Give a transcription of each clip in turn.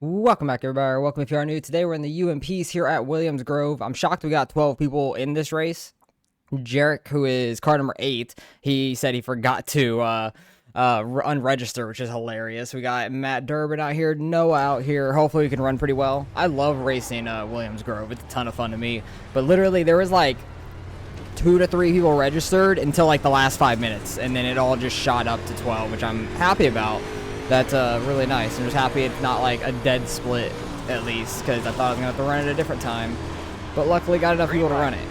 Welcome back, everybody. Welcome if you are new. Today we're in the UMPs here at Williams Grove. I'm shocked we got 12 people in this race. Jarek, who is car number 8, he said he forgot to unregister, which is hilarious. We got Matt Durbin out here, Noah out here. Hopefully we can run pretty well. I love racing Williams Grove. It's a ton of fun to me. But literally there was like 2 to 3 people registered until like the last 5 minutes, and then it all just shot up to 12, which I'm happy about. That's really nice. I'm just happy it's not like a dead split, at least, because I thought I was going to have to run it at a different time. But luckily got enough people to run it.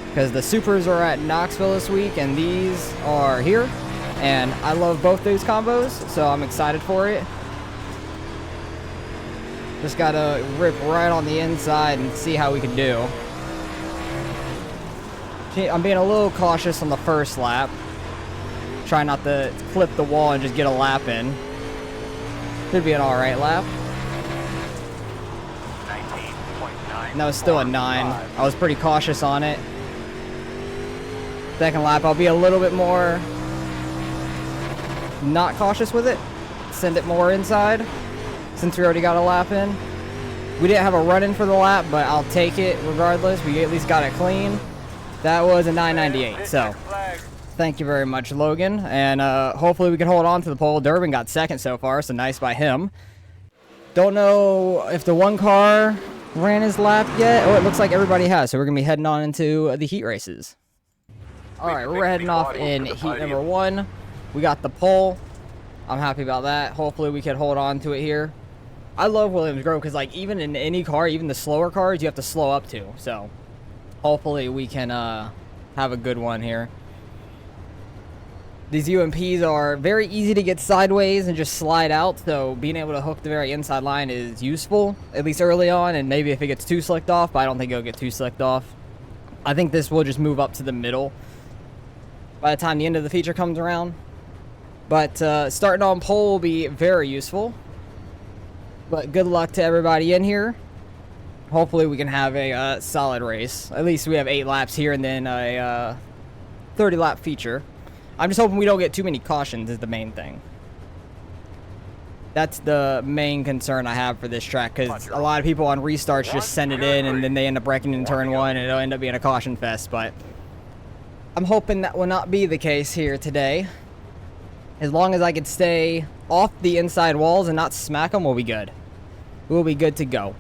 Because the Supers are at Knoxville this week, and these are here. And I love both those combos, so I'm excited for it. Just got to rip right on the inside and see how we can do. I'm being a little cautious on the first lap. Try not to clip the wall and just get a lap in. Should be an alright lap. 19.9. And that was still a 9. I was pretty cautious on it. Second lap, I'll be a little bit more not cautious with it. Send it more inside, since we already got a lap in. We didn't have a run-in for the lap, but I'll take it regardless. We at least got it clean. That was a 998, so thank you very much, Logan. And hopefully we can hold on to the pole. Durbin got second so far, so nice by him. Don't know if the one car ran his lap yet. Oh, it looks like everybody has, so we're going to be heading on into the heat races. All right, we're heading off in heat number 1. We got the pole. I'm happy about that. Hopefully we can hold on to it here. I love Williams Grove because, like, even in any car, even the slower cars, you have to slow up to. So hopefully we can have a good one here. These UMPs are very easy to get sideways and just slide out, so being able to hook the very inside line is useful, at least early on, and maybe if it gets too slicked off, but I don't think it'll get too slicked off. I think this will just move up to the middle by the time the end of the feature comes around. But starting on pole will be very useful. But good luck to everybody in here. Hopefully we can have a solid race. At least we have 8 laps here and then a 30-lap feature. I'm just hoping we don't get too many cautions is the main thing. That's the main concern I have for this track, because a lot of people on restarts just send it in and then they end up wrecking in turn 1 and it'll end up being a caution fest. But I'm hoping that will not be the case here today. As long as I can stay off the inside walls and not smack them, we'll be good. We'll be good to go.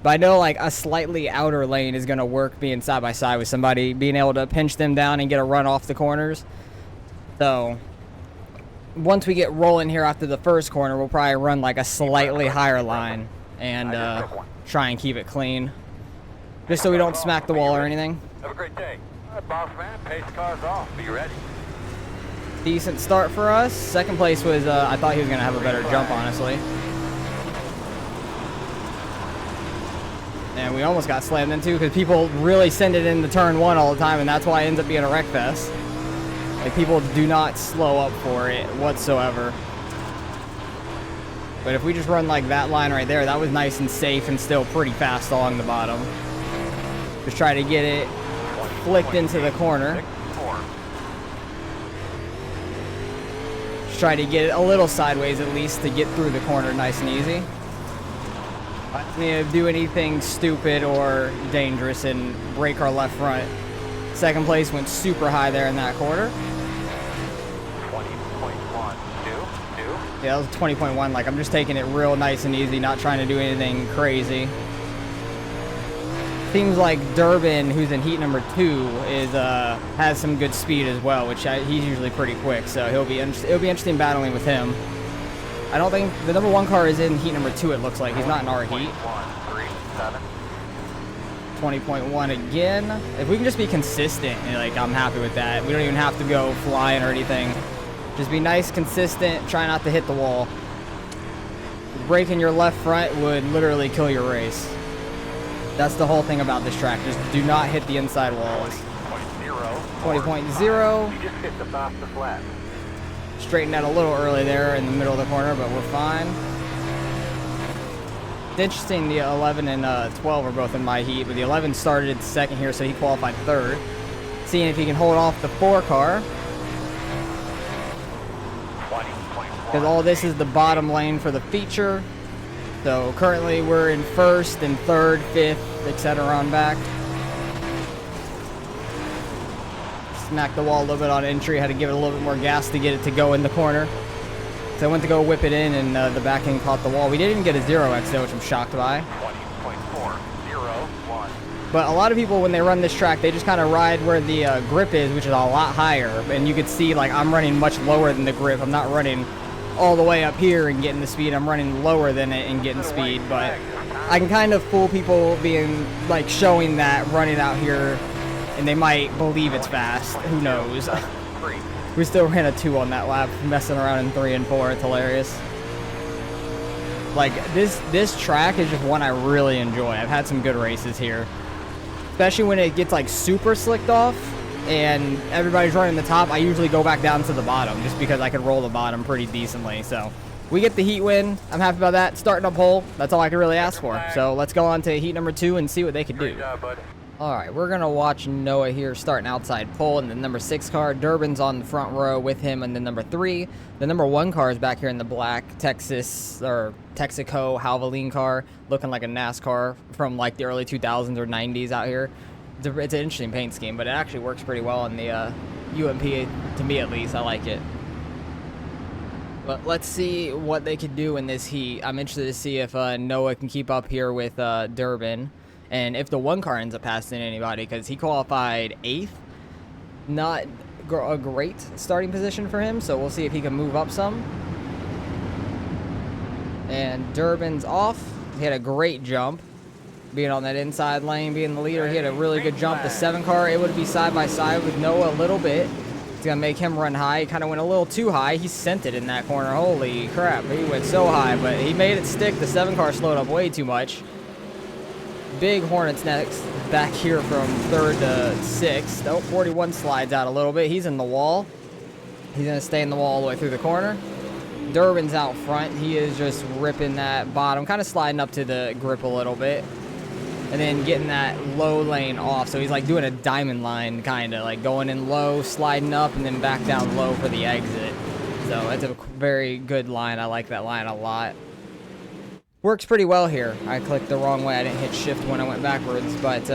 But I know like a slightly outer lane is going to work being side by side with somebody, being able to pinch them down and get a run off the corners. So once we get rolling here after the first corner, we'll probably run like a slightly higher line and try and keep it clean. Just so we don't smack the wall or anything. Have a great day. All right, boss man, pace cars off. Be ready. Decent start for us. Second place was, I thought he was going to have a better jump, honestly. And we almost got slammed into because people really send it into turn 1 all the time, and that's why it ends up being a wreck fest. Like, people do not slow up for it whatsoever. But if we just run like that line right there, that was nice and safe and still pretty fast along the bottom. Just try to get it flicked into the corner. Just try to get it a little sideways at least to get through the corner nice and easy. I don't need to do anything stupid or dangerous and break our left front. Second place went super high there in that corner. 20.1. Yeah, that was 20.1. Like, I'm just taking it real nice and easy, not trying to do anything crazy. Seems like Durbin, who's in heat number 2, is has some good speed as well, which he's usually pretty quick. So it'll be interesting battling with him. I don't think the number 1 car is in heat number 2. It looks like he's not in our heat. 20.1 again. If we can just be consistent, like, I'm happy with that. We don't even have to go flying or anything. Just be nice, consistent. Try not to hit the wall. Breaking your left front would literally kill your race. That's the whole thing about this track. Just do not hit the inside walls. 20.0. You just hit the fastest lap. Straightened out a little early there in the middle of the corner, but we're fine. It's interesting, the 11 and 12 are both in my heat, but the 11 started second here, so he qualified third. Seeing if he can hold off the 4 car. Because all this is the bottom lane for the feature. So currently we're in first and third, fifth, etc. on back. Smacked the wall a little bit on entry. Had to give it a little bit more gas to get it to go in the corner. So I went to go whip it in, and the back end caught the wall. We didn't get a 0x though, which I'm shocked by. 20.401. But a lot of people, when they run this track, they just kind of ride where the grip is, which is a lot higher. And you could see, like, I'm running much lower than the grip. I'm not running all the way up here and getting the speed. I'm running lower than it and getting speed. But I can kind of fool people being, like, showing that running out here, and they might believe it's fast. Who knows? We still ran a 2 on that lap, messing around in 3 and 4. It's hilarious. Like, this track is just one I really enjoy. I've had some good races here. Especially when it gets, like, super slicked off and everybody's running the top. I usually go back down to the bottom just because I can roll the bottom pretty decently. So we get the heat win. I'm happy about that. Starting up pole. That's all I can really ask for. So let's go on to heat number 2 and see what they can do. Good job, bud. All right, we're going to watch Noah here starting outside pole in the number 6 car. Durbin's on the front row with him in the number 3. The number 1 car is back here in the black Texaco Havoline car, looking like a NASCAR from like the early 2000s or 90s out here. It's an interesting paint scheme, but it actually works pretty well in the UMP, to me at least. I like it. But let's see what they can do in this heat. I'm interested to see if Noah can keep up here with Durbin. And if the 1 car ends up passing anybody, because he qualified 8th, not a great starting position for him. So we'll see if he can move up some. And Durbin's off. He had a great jump, being on that inside lane, being the leader. He had a really good jump. The 7 car able to be side by side with Noah a little bit. It's gonna make him run high. He kind of went a little too high. He sent it in that corner. Holy crap! He went so high, but he made it stick. The 7 car slowed up way too much. Big Hornets next, back here from 3rd to 6th. Oh, 41 slides out a little bit. He's in the wall. He's going to stay in the wall all the way through the corner. Durbin's out front. He is just ripping that bottom, kind of sliding up to the grip a little bit. And then getting that low lane off. So he's like doing a diamond line, kind of like going in low, sliding up, and then back down low for the exit. So that's a very good line. I like that line a lot. Works pretty well here. I clicked the wrong way. I didn't hit shift when I went backwards. But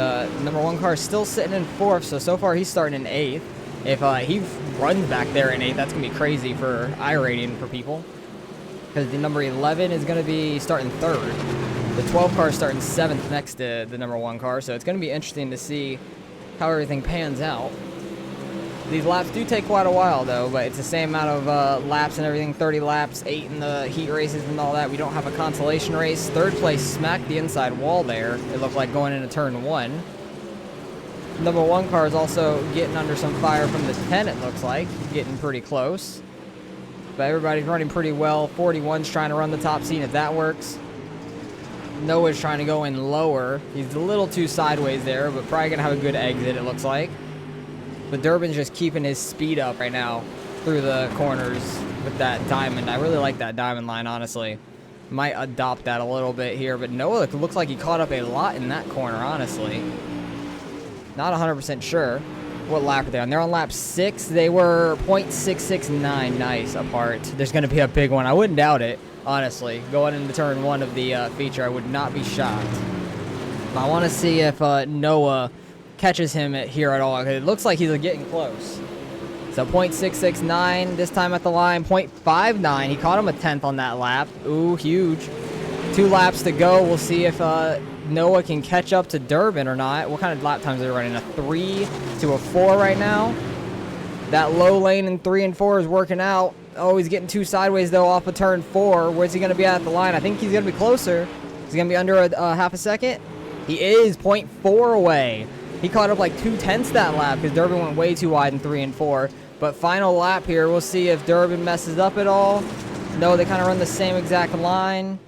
number 1 car is still sitting in 4th. So far he's starting in 8th. If he runs back there in 8th, that's going to be crazy for iRating for people. Because the number 11 is going to be starting 3rd. The 12 car is starting 7th next to the number 1 car. So it's going to be interesting to see how everything pans out. These laps do take quite a while, though, but it's the same amount of laps and everything, 30 laps, 8 in the heat races and all that. We don't have a consolation race. 3rd place smacked the inside wall there. It looked like going into turn 1. Number 1 car is also getting under some fire from the 10, it looks like. Getting pretty close. But everybody's running pretty well. 41's trying to run the top seat if that works. Noah's trying to go in lower. He's a little too sideways there, but probably going to have a good exit, it looks like. But Durbin's just keeping his speed up right now through the corners with that diamond. I really like that diamond line, honestly. Might adopt that a little bit here, but Noah looks like he caught up a lot in that corner, honestly. Not 100% sure what lap are they on. They're on lap 6. They were 0.669 nice apart. There's going to be a big one. I wouldn't doubt it, honestly. Going into turn 1 of the feature, I would not be shocked. But I want to see if Noah catches him here at all. It looks like he's getting close. So 0.669 this time at the line. 0.59. He caught him a 10th on that lap. Ooh, huge. 2 laps to go. We'll see if Noah can catch up to Durbin or not. What kind of lap times are they running? A 3 to a 4 right now. That low lane in 3 and 4 is working out. Oh, he's getting too sideways though off of turn 4. Where's he going to be at the line? I think he's going to be closer. He's going to be under a half a second. He is 0.4 away. He caught up like 2/10 that lap because Durbin went way too wide in 3 and 4. But final lap here, we'll see if Durbin messes up at all. No, they kind of run the same exact line.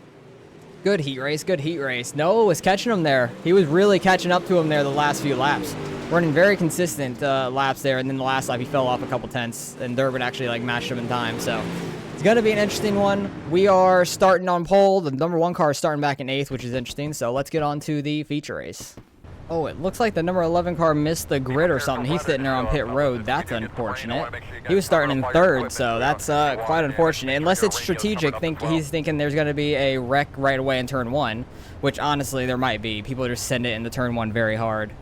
Good heat race, good heat race. Noah was catching him there. He was really catching up to him there the last few laps. Running very consistent laps there, and then the last lap he fell off a couple tenths, and Durbin actually like matched him in time. So it's going to be an interesting one. We are starting on pole. The number 1 car is starting back in 8th, which is interesting. So let's get on to the feature race. Oh, it looks like the number 11 car missed the grid or something. He's sitting there on pit road. That's unfortunate. He was starting in third, so that's quite unfortunate. Unless it's strategic, he's thinking there's going to be a wreck right away in turn 1, which honestly there might be. People just send it into turn 1 very hard.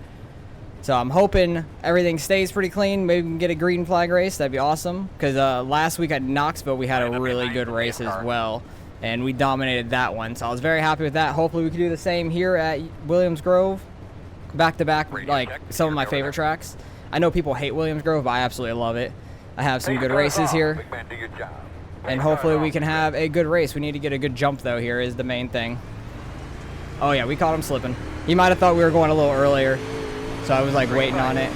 So I'm hoping everything stays pretty clean. Maybe we can get a green flag race. That'd be awesome. Because last week at Knoxville, we had a really good race as well. And we dominated that one. So I was very happy with that. Hopefully we can do the same here at Williams Grove. Back-to-back, like some of my favorite tracks. I know people hate Williams Grove, but I absolutely love it. I have some good races here. And hopefully we can have a good race. We need to get a good jump, though, here is the main thing. Oh, yeah, we caught him slipping. He might have thought we were going a little earlier. So I was like waiting on it.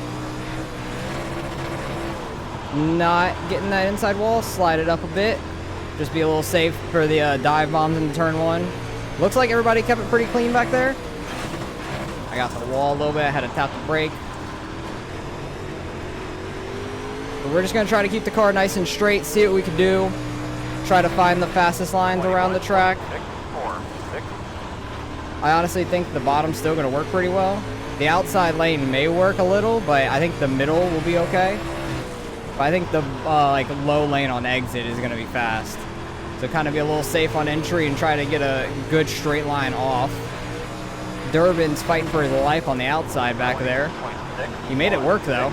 Not getting that inside wall. Slide it up a bit. Just be a little safe for the dive bombs into turn 1. Looks like everybody kept it pretty clean back there. I got the wall a little bit. I had to tap the brake. But we're just going to try to keep the car nice and straight. See what we can do. Try to find the fastest lines around the track. I honestly think the bottom's still going to work pretty well. The outside lane may work a little, but I think the middle will be okay. But I think the like low lane on exit is going to be fast. So kind of be a little safe on entry and try to get a good straight line off. Durbin's fighting for his life on the outside back there. He made it work though.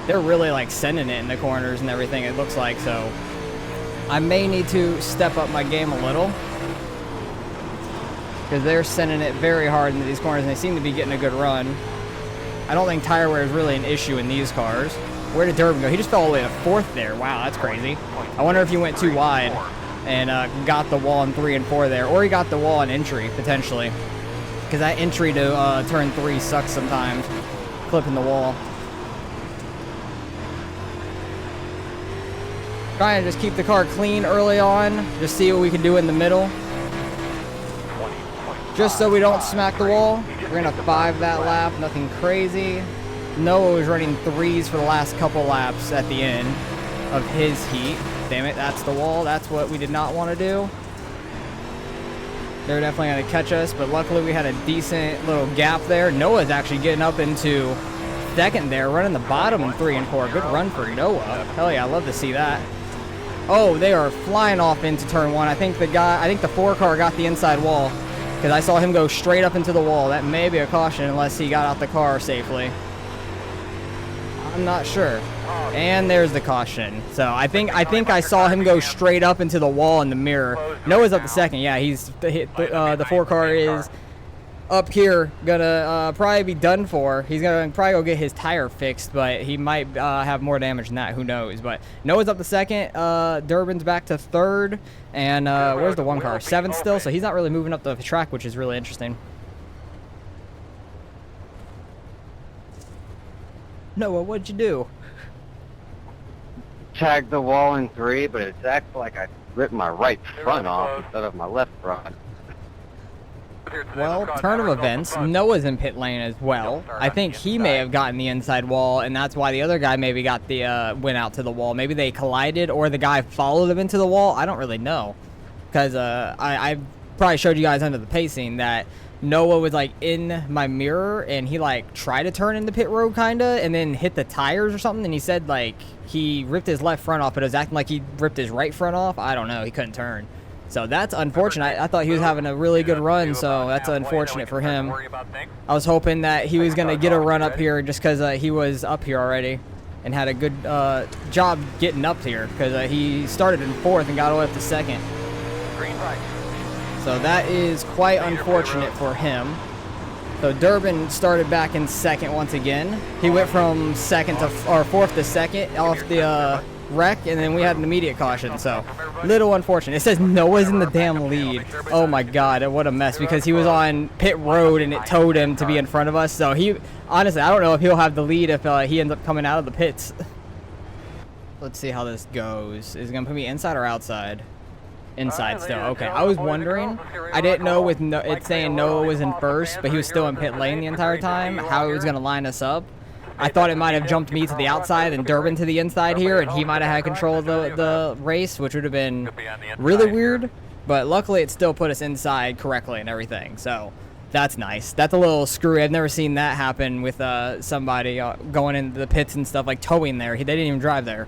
They're really like sending it in the corners and everything, it looks like. So I may need to step up my game a little, because they're sending it very hard into these corners, and they seem to be getting a good run. I don't think tire wear is really an issue in these cars. Where did Durbin go? He just fell all the way to 4th there. Wow, that's crazy. I wonder if he went too wide and got the wall in 3 and 4 there, or he got the wall in entry, potentially. Because that entry to turn 3 sucks sometimes, clipping the wall. Trying to just keep the car clean early on, just see what we can do in the middle. Just so we don't smack the wall. We're going to 5 that lap, nothing crazy. Noah was running 3s for the last couple laps at the end of his heat. Damn it, that's the wall. That's what we did not want to do. They're definitely going to catch us, but luckily we had a decent little gap there. Noah's actually getting up into 2nd there, running the bottom in 3 and 4. Good run for Noah. Hell yeah, I love to see that. Oh, they are flying off into turn 1. I think the 4 car got the inside wall, because I saw him go straight up into the wall. That may be a caution unless he got out the car safely. I'm not sure. And there's the caution. So I think I saw him go straight up into the wall in the mirror. Noah's up to 2nd. Yeah, the 4 car is up here. Gonna probably be done for. He's gonna probably go get his tire fixed, but he might have more damage than that. Who knows? But Noah's up to 2nd. Durbin's back to 3rd. And where's the 1 car? 7th still. So he's not really moving up the track, which is really interesting. Noah, what'd you do? Tagged the wall in 3, but it's acting like I ripped my right front off instead of my left front. Well, turn of events. Noah's in pit lane as well. I think he may have gotten the inside wall, and that's why the other guy maybe got the went out to the wall. Maybe they collided, or the guy followed him into the wall. I don't really know, because I probably showed you guys under the pacing that Noah was like in my mirror, and he like tried to turn into pit road kinda, and then hit the tires or something. And he said like he ripped his left front off, but it was acting like he ripped his right front off. I don't know. He couldn't turn. So that's unfortunate. I thought he was having a really good run, so that's unfortunate for him. I was hoping that he was going to get a run up here just because he was up here already and had a good job getting up here, because he started in 4th and got away up to 2nd. So that is quite unfortunate for him. So Durbin started back in 2nd once again. He went from 4th to 2nd off the wreck, and then we had an immediate caution, so little unfortunate. It says Noah's in the damn lead. Oh my god, what a mess, because he was on pit road and it towed him to be in front of us. So he, honestly, I don't know if he'll have the lead if he ends up coming out of the pits. Let's see how this goes. Is it gonna put me inside or outside? Inside still. Okay, I was wondering, I didn't know with it saying Noah was in 1st, but he was still in pit lane the entire time, how he was gonna line us up. I thought it might have jumped me to the outside and Durbin to the inside here, and he might have had control of the race, which would have been really weird. But luckily, it still put us inside correctly and everything. So That's nice. That's a little screwy. I've never seen that happen with somebody going into the pits and stuff, like towing there. They didn't even drive there.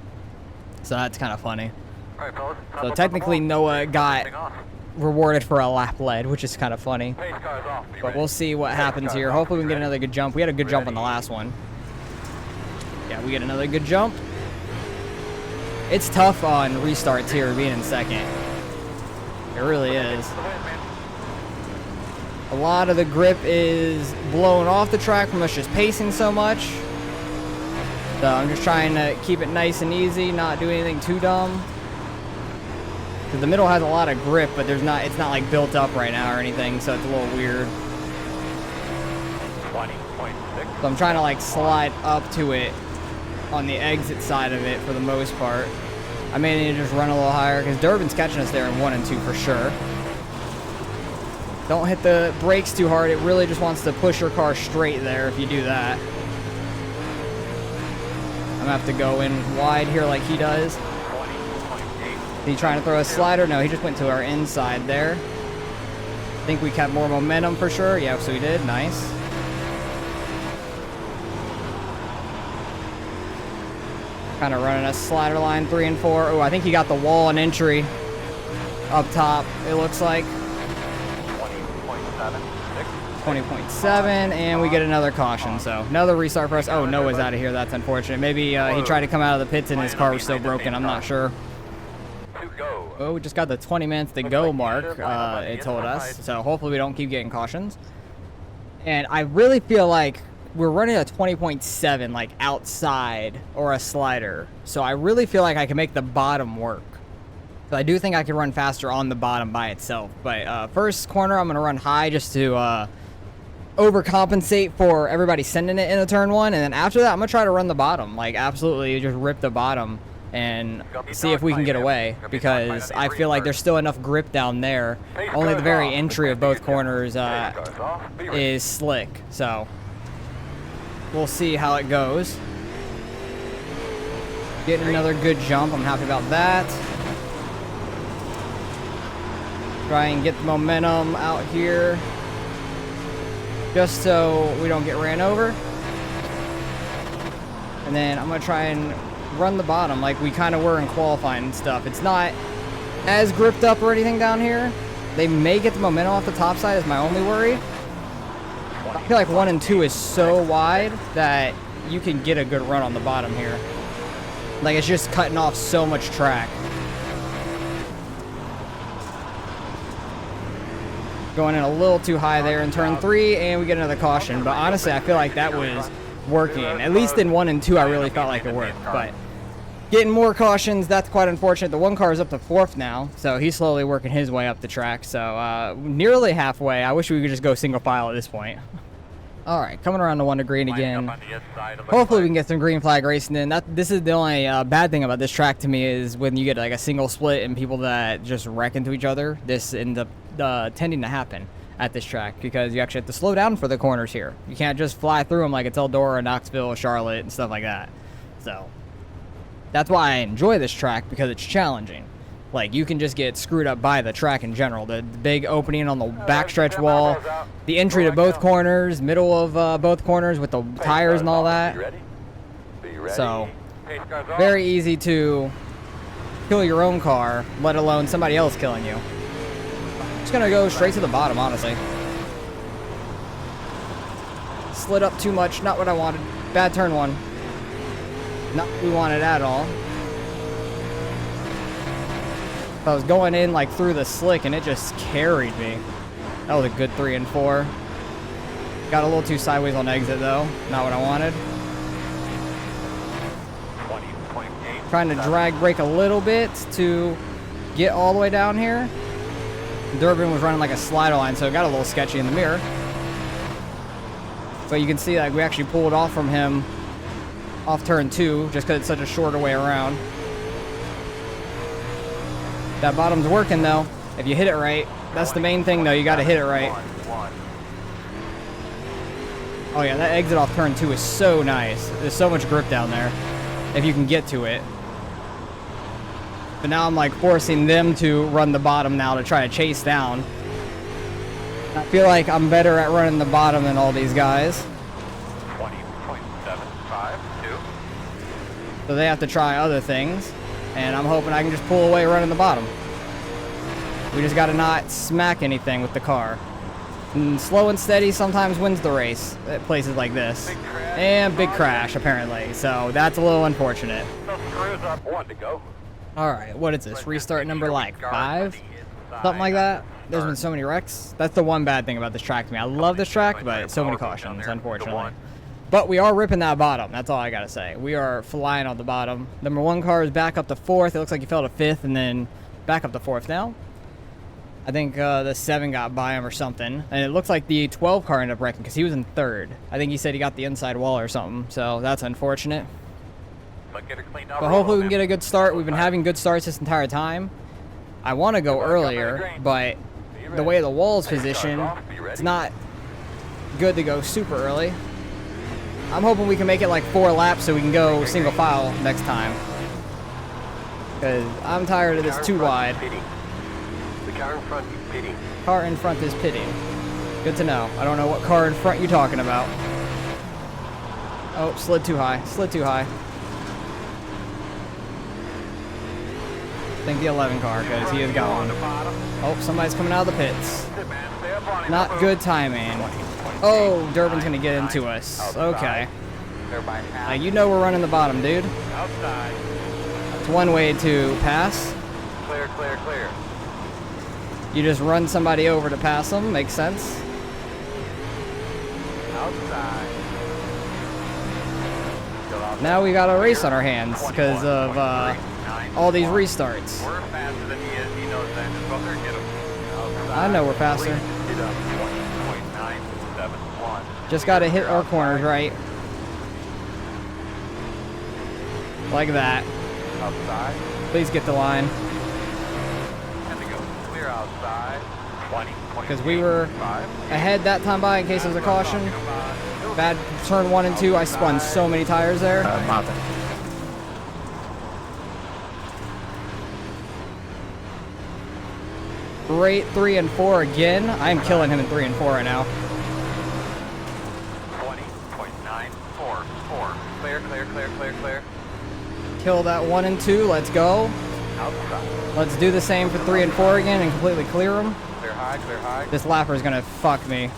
So that's kind of funny. All right, fellas. So technically Noah got rewarded for a lap lead, which is kind of funny. Pace cars off. Be But ready. we'll see what happens here. Hopefully we can get another good jump. We had a good jump on the last one. Yeah, we get another good jump. It's tough on restarts here, being in second. It really is. For the win, man. A lot of the grip is blown off the track from us just pacing so much. So I'm just trying to keep it nice and easy, not do anything too dumb. Because the middle has a lot of grip, but it's not like built up right now or anything, so it's a little weird. 20.6. So I'm trying to like slide up to it on the exit side of it for the most part. I may need to just run a little higher because Durbin's catching us there in 1 and 2 for sure. Don't hit the brakes too hard. It really just wants to push your car straight there if you do that. I'm gonna have to go in wide here like he does. 20.8. Is he trying to throw a slider? No, he just went to our inside there. I think we kept more momentum for sure. Yeah, so we did. Nice. Kind of running a slider line 3 and 4. Oh, I think he got the wall and entry up top, it looks like. 20.7, and we get another caution, so another restart for us. Oh, Noah's out of here. That's unfortunate. Maybe he tried to come out of the pits and his car was still broken. I'm not sure. To go. Oh, we just got the 20 minutes to go mark, it told us. So hopefully we don't keep getting cautions. And I really feel like we're running a 20.7 like outside or a slider. So I really feel like I can make the bottom work. So I do think I can run faster on the bottom by itself. But first corner, I'm going to run high just to overcompensate for everybody sending it in a turn 1. And then after that, I'm going to try to run the bottom. Like, absolutely just rip the bottom and see if we can get away. Because I feel like there's still enough grip down there. Only the very entry of both corners is slick. So we'll see how it goes. Getting another good jump. I'm happy about that. Try and get the momentum out here just so we don't get ran over. And then I'm going to try and run the bottom like we kind of were in qualifying and stuff. It's not as gripped up or anything down here. They may get the momentum off the top side is my only worry. I feel like 1 and 2 is so wide that you can get a good run on the bottom here. Like, it's just cutting off so much track. Going in a little too high there in turn 3, and we get another caution. But honestly, I feel like that was working. At least in 1 and 2, I really felt like it worked. But getting more cautions, that's quite unfortunate. The one car is up to 4th now, so he's slowly working his way up the track. So nearly halfway. I wish we could just go single file at this point. All right, coming around to 1 to green again. Hopefully we can get some green flag racing in. This is the only bad thing about this track to me is when you get like a single split and people that just wreck into each other, this ends up tending to happen at this track because you actually have to slow down for the corners here. You can't just fly through them like it's Eldora, Knoxville, Charlotte, and stuff like that. So that's why I enjoy this track, because it's challenging. Like, you can just get screwed up by the track in general. The big opening on the backstretch wall, the entry to both corners, middle of both corners with the tires and all that. So, very easy to kill your own car, let alone somebody else killing you. Just gonna go straight to the bottom, honestly. Slid up too much, not what I wanted. Bad turn 1. Not what we wanted at all. I was going in like through the slick and it just carried me. That was a good 3 and 4. Got a little too sideways on exit though. Not what I wanted. 20.8. Trying to drag brake a little bit to get all the way down here. Durbin was running like a slider line, so it got a little sketchy in the mirror. But you can see like we actually pulled off from him off turn 2 just because it's such a shorter way around. That bottom's working though. If you hit it right, that's the main thing though. You got to hit it right. Oh yeah, that exit off turn 2 is so nice. There's so much grip down there if you can get to it. But now I'm like forcing them to run the bottom now to try to chase down. I feel like I'm better at running the bottom than all these guys. 20.752. So they have to try other things. And I'm hoping I can just pull away running the bottom. We just gotta not smack anything with the car. And slow and steady sometimes wins the race at places like this. And big crash, apparently. So that's a little unfortunate. No screws up. 1 to go. Alright, what is this? Restart number like 5? Something like that? There's been so many wrecks. That's the one bad thing about this track to me. I love this track, but so many cautions, unfortunately. But we are ripping that bottom. That's all I gotta say. We are flying on the bottom. Number 1 car is back up to 4th. It looks like he fell to 5th and then back up to 4th now. I think the 7 got by him or something. And it looks like the 12 car ended up wrecking because he was in 3rd. I think he said he got the inside wall or something. So that's unfortunate. But hopefully we can get a good start. We've been having good starts this entire time. I want to go earlier, but the way the wall's positioned, it's not good to go super early. I'm hoping we can make it like 4 laps so we can go single file next time. Because I'm tired of this too wide. The car in front is pitting. Car in front is pitting. Good to know. I don't know what car in front you're talking about. Oh, slid too high. Slid too high. I think the 11 car, because he is gone. Oh, somebody's coming out of the pits. Not good timing. Oh, Durbin's going to get into us. Okay. You know we're running the bottom, dude. Outside. It's one way to pass. Clear, clear, clear. You just run somebody over to pass them. Makes sense. Outside. Now we got a race on our hands because of all these restarts. We're faster than he is. He knows that. Just go up there and get him. I know we're faster. Get up. 20.971. Just got to hit our corners right. Like that. Outside. Please get the line. And to go clear outside. 20. Because we were ahead that time by in case there's a caution. Bad turn 1 and 2. I spun so many tires there. Great 3 and 4 again. I'm killing him in 3 and 4 right now. 20.944. Clear, clear, clear, clear, clear. Kill that 1 and 2. Let's go. Outside. Let's do the same for 3 and 4 again and completely clear them. Clear high, clear high. This lapper is gonna fuck me.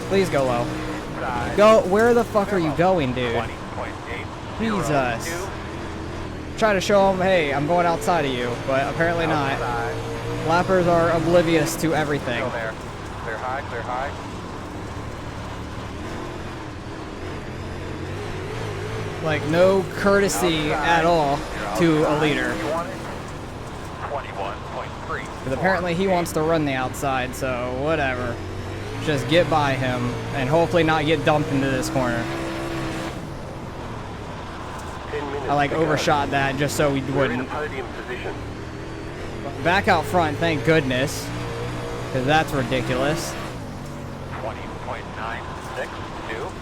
Please go low. Side. Go. Where the fuck are you going, dude? 20.8. Jesus. Try to show them, hey, I'm going outside of you, but apparently not. Outside. Lappers are oblivious to everything. Go there. Clear high, clear high. Like, no courtesy at all to a leader. 21.3. Because apparently he wants to run the outside, so whatever. Just get by him and hopefully not get dumped into this corner. I like overshot that just so we wouldn't. Back out front, thank goodness. Because that's ridiculous. 20.962.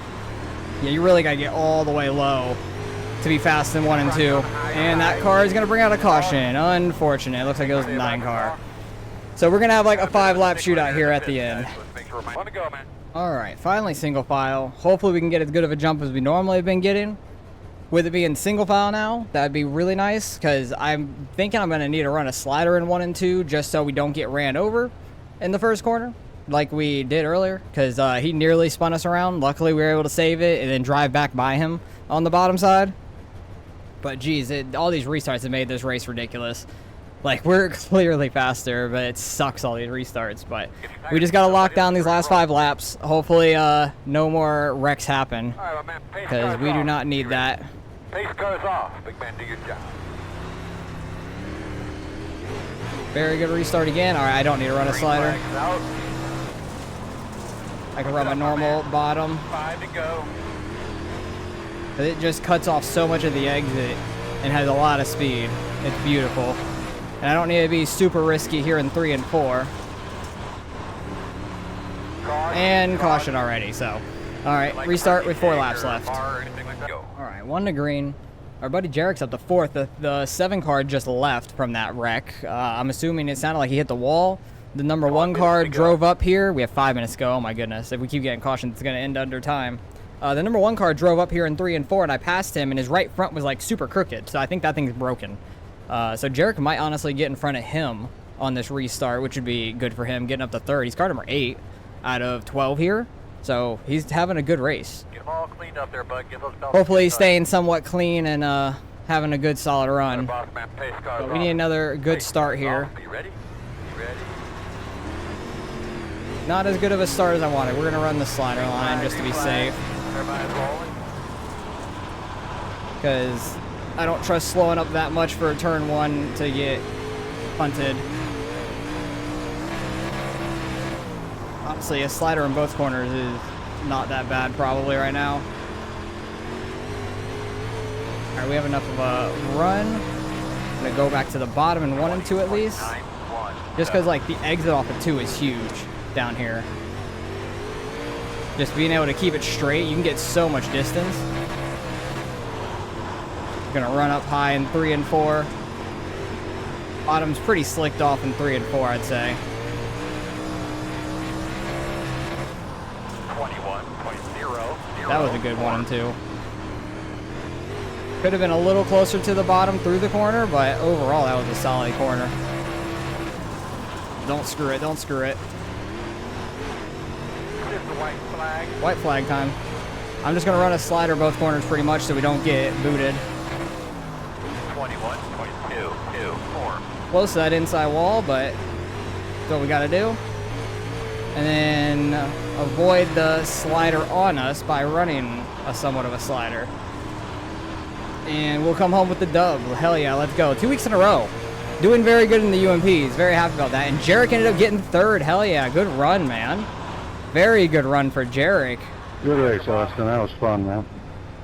Yeah, you really gotta get all the way low to be fast in 1 and 2. And that car is gonna bring out a caution. Unfortunate. It looks like it was a 9 car. So we're gonna have like a 5-lap shootout here at the end. Alright, finally single file. Hopefully we can get as good of a jump as we normally have been getting. With it being single file now, that'd be really nice, because I'm thinking I'm gonna need to run a slider in 1 and 2 just so we don't get ran over in the first corner, like we did earlier, because he nearly spun us around. Luckily we were able to save it and then drive back by him on the bottom side. But geez, all these restarts have made this race ridiculous. Like, we're clearly faster, but it sucks, all these restarts. But we just gotta lock down these last 5 laps. Hopefully no more wrecks happen, because we do not need that. Pace cars off. Big man, do your job. Very good restart again. Alright, I don't need to run a slider. I can run my normal bottom. 5 to go. It just cuts off so much of the exit and has a lot of speed. It's beautiful. And I don't need to be super risky here in 3 and 4. And caution already, so. Alright, restart with 4 laps left. Alright, 1 to green. Our buddy Jarek's up to 4th. The 7 car just left from that wreck. I'm assuming it sounded like he hit the wall. The number 1 car drove up here. We have 5 minutes to go. Oh my goodness. If we keep getting cautioned, it's going to end under time. The number 1 car drove up here in 3 and 4, and I passed him, and his right front was like super crooked. So I think that thing's broken. So Jarek might honestly get in front of him on this restart, which would be good for him, getting up to 3rd. He's car number 8 out of 12 here. So he's having a good race. Get them all cleaned up there, bud. Get those belts Hopefully he's inside. staying somewhat clean and having a good solid run. Boss man, pace cars But we need off. another good Pace start cars here. off. Are you ready? You ready? Not as good of a start as I wanted. We're going to run the slider line just to be safe, Everybody's rolling. because I don't trust slowing up that much for a turn 1 to get punted. Honestly, a slider in both corners is not that bad probably right now. Alright, we have enough of a run. I'm going to go back to the bottom in 1 and 2 at least. 9-1. Just because, like, the exit off of 2 is huge down here. Just being able to keep it straight, you can get so much distance. Gonna run up high in 3 and 4. Bottom's pretty slicked off in 3 and 4, I'd say. 21.0. That was a good 1 and 2. Could have been a little closer to the bottom through the corner, but overall, that was a solid corner. Don't screw it, don't screw it. Here's the white flag. White flag time. I'm just gonna run a slider both corners pretty much so we don't get booted. 21.224. Close to that inside wall, but that's what we gotta do. And then avoid the slider on us by running a somewhat of a slider. And we'll come home with the dub. Hell yeah, let's go. 2 weeks in a row. Doing very good in the UMPs. Very happy about that. And Jarek ended up getting 3rd. Hell yeah, good run, man. Very good run for Jarek. Good race, Austin. That was fun, man.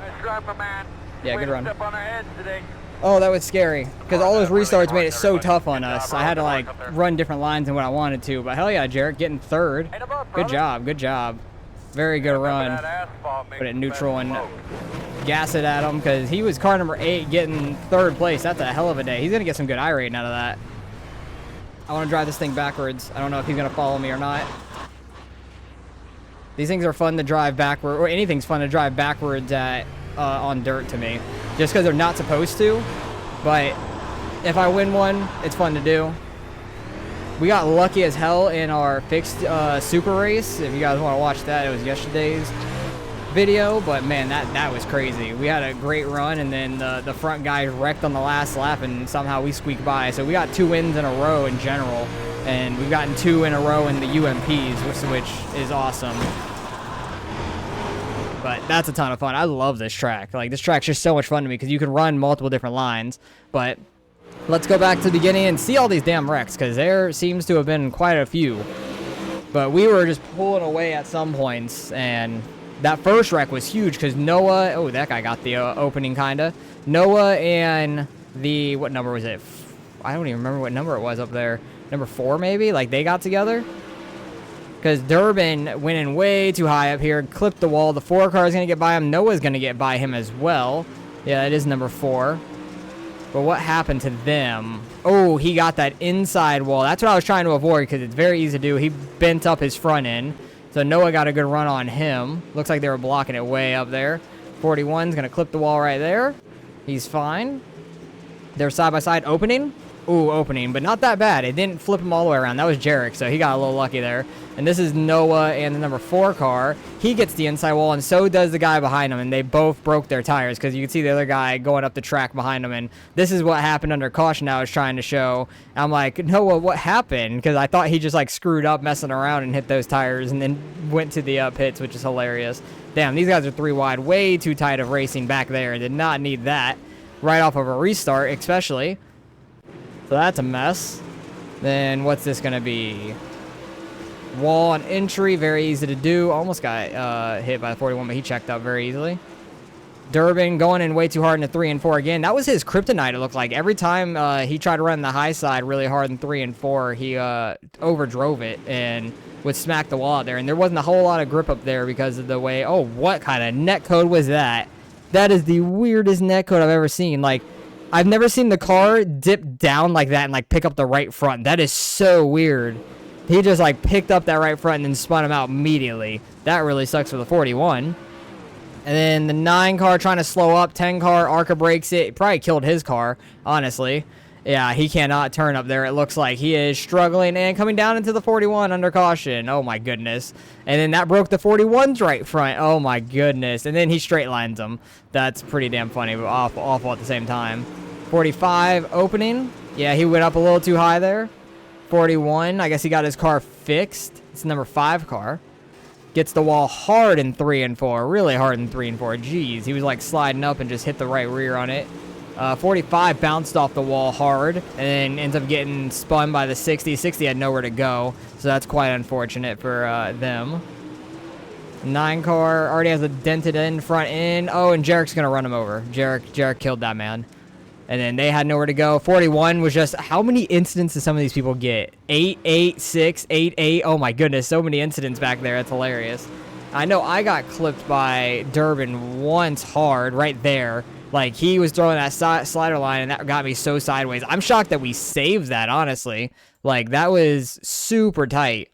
Nice drive, my man. Yeah, Way good to run. Step on our heads today. Oh, that was scary. Because all those restarts made it so tough on us. I had to, like, run different lines than what I wanted to. But hell yeah, Jarek getting 3rd. Ain't above, Good brother. job, good job. Very good Remember run. that asphalt makes Put it in the neutral best and smoke. gas it at him because he was car number 8 getting 3rd place. That's a hell of a day. He's going to get some good I rating out of that. I want to drive this thing backwards. I don't know if he's going to follow me or not. These things are fun to drive backward, or anything's fun to drive backwards at on dirt to me. Just because they're not supposed to. But if I win one, it's fun to do. We got lucky as hell in our fixed super race. If you guys want to watch that, it was yesterday's video. But man, that was crazy. We had a great run, and then the front guy wrecked on the last lap, and somehow we squeaked by. So we got 2 wins in a row in general, and we've gotten 2 in a row in the UMPs, which is awesome. But that's a ton of fun. I love this track. Like, this track's just so much fun to me because you can run multiple different lines. But let's go back to the beginning and see all these damn wrecks, because there seems to have been quite a few. But we were just pulling away at some points, and that first wreck was huge because Noah, oh, that guy got the opening, kind of. Noah and the, what number was it? I don't even remember what number it was up there. Number 4, maybe? Like, they got together? Because Durbin went in way too high up here, clipped the wall. The 4 car is going to get by him. Noah's going to get by him as well. Yeah, that is number 4. But what happened to them? Oh, he got that inside wall. That's what I was trying to avoid because it's very easy to do. He bent up his front end. So Noah got a good run on him. Looks like they were blocking it way up there. 41's going to clip the wall right there. He's fine. They're side-by-side opening. Ooh, opening, but not that bad. It didn't flip him all the way around. That was Jarek, so he got a little lucky there. And this is Noah and the number 4 car. He gets the inside wall, and so does the guy behind him, and they both broke their tires because you can see the other guy going up the track behind him, and this is what happened under caution I was trying to show. I'm like, Noah, what happened? Because I thought he just, like, screwed up messing around and hit those tires and then went to the pits, which is hilarious. Damn, these guys are 3 wide, way too tight of racing back there. Did not need that. Right off of a restart, especially. So that's a mess. Then what's this going to be? Wall on entry, very easy to do. Almost got hit by the 41, but he checked up very easily. Durbin going in way too hard in the 3 and 4 again. That was his kryptonite, it looked like. Every time he tried to run the high side really hard in 3 and 4, he overdrove it and would smack the wall out there. And there wasn't a whole lot of grip up there because of the way... Oh, what kind of net code was that? That is the weirdest netcode I've ever seen. Like, I've never seen the car dip down like that and like pick up the right front. That is so weird. He just like picked up that right front and then spun him out immediately. That really sucks for the 41. And then the 9 car trying to slow up. 10 car, ARCA breaks it. Probably killed his car, honestly. Yeah, he cannot turn up there. It looks like he is struggling and coming down into the 41 under caution. Oh, my goodness. And then that broke the 41's right front. Oh, my goodness. And then he straight lines him. That's pretty damn funny, but awful at the same time. 45 opening. Yeah, he went up a little too high there. 41, I guess he got his car fixed. It's the number 5 car. Gets the wall hard in 3 and 4. Really hard in 3 and 4. Jeez, he was like sliding up and just hit the right rear on it. 45 bounced off the wall hard and then ends up getting spun by the 60. 60 had nowhere to go, so that's quite unfortunate for them. 9 car already has a dented in front end. Oh, and Jarek's going to run him over. Jarek killed that man. And then they had nowhere to go. 41 was just, how many incidents do some of these people get? 8, 8, 6, 8, 8. Oh my goodness, so many incidents back there. That's hilarious. I know I got clipped by Durbin once hard right there. Like, he was throwing that slider line, and that got me so sideways. I'm shocked that we saved that, honestly. Like, that was super tight.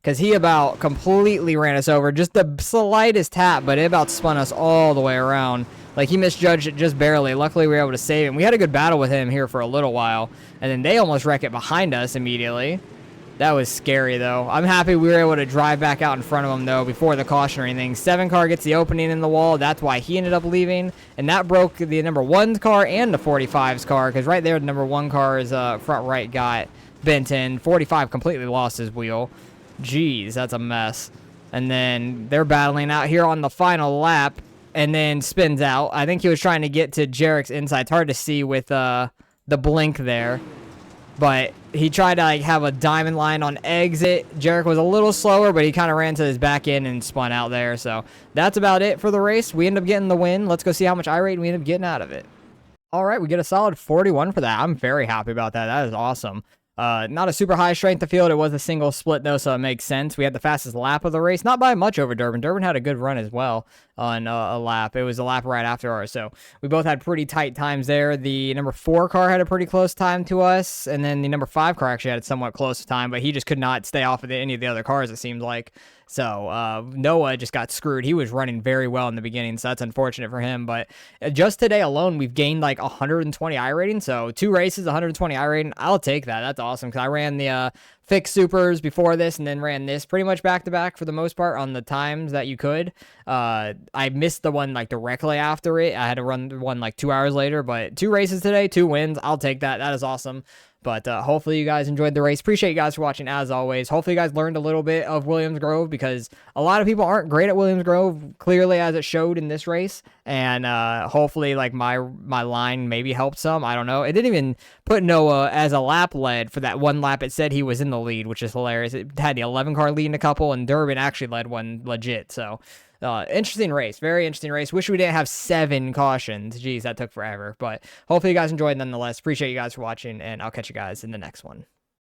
Because he about completely ran us over. Just the slightest tap, but it about spun us all the way around. Like, he misjudged it just barely. Luckily, we were able to save him. We had a good battle with him here for a little while. And then they almost wreck it behind us immediately. That was scary, though. I'm happy we were able to drive back out in front of him, though, before the caution or anything. 7 car gets the opening in the wall. That's why he ended up leaving. And that broke the number 1's car and the 45's car, because right there, the number 1 car's front right got bent in. 45 completely lost his wheel. Jeez, that's a mess. And then they're battling out here on the final lap, and then spins out. I think he was trying to get to Jarek's inside. It's hard to see with the blink there. But he tried to like have a diamond line on exit. Jarek was a little slower, but he kind of ran to his back end and spun out there. So that's about it for the race. We end up getting the win. Let's go see how much iRate we end up getting out of it. All right, we get a solid 41 for that. I'm very happy about that. That is awesome. Not a super high strength of field. It was a single split, though, so it makes sense. We had the fastest lap of the race. Not by much over Durbin. Durbin had a good run as well on a lap. It was a lap right after ours, so we both had pretty tight times there. The number 4 car had a pretty close time to us, and then the number 5 car actually had a somewhat close time, but he just could not stay off of any of the other cars, it seemed like. So Noah just got screwed. He was running very well in the beginning, so that's unfortunate for him. But just today alone, we've gained like 120 iRating. So 2 races, 120 iRating. I'll take that. That's awesome because I ran the fixed supers before this and then ran this pretty much back to back for the most part on the times that you could. I missed the one like directly after it. I had to run one like 2 hours later, but 2 races today, 2 wins. I'll take that. That is awesome. But hopefully you guys enjoyed the race. Appreciate you guys for watching as always. Hopefully you guys learned a little bit of Williams Grove because a lot of people aren't great at Williams Grove, clearly as it showed in this race. And hopefully like my line maybe helped some. I don't know. It didn't even put Noah as a lap lead for that one lap. It said he was in the lead, which is hilarious. It had the 11 car lead in a couple and Durbin actually led one legit. So interesting race. Very interesting race. Wish we didn't have 7 cautions. Jeez, that took forever. But hopefully you guys enjoyed nonetheless. Appreciate you guys for watching, and I'll catch you guys in the next one.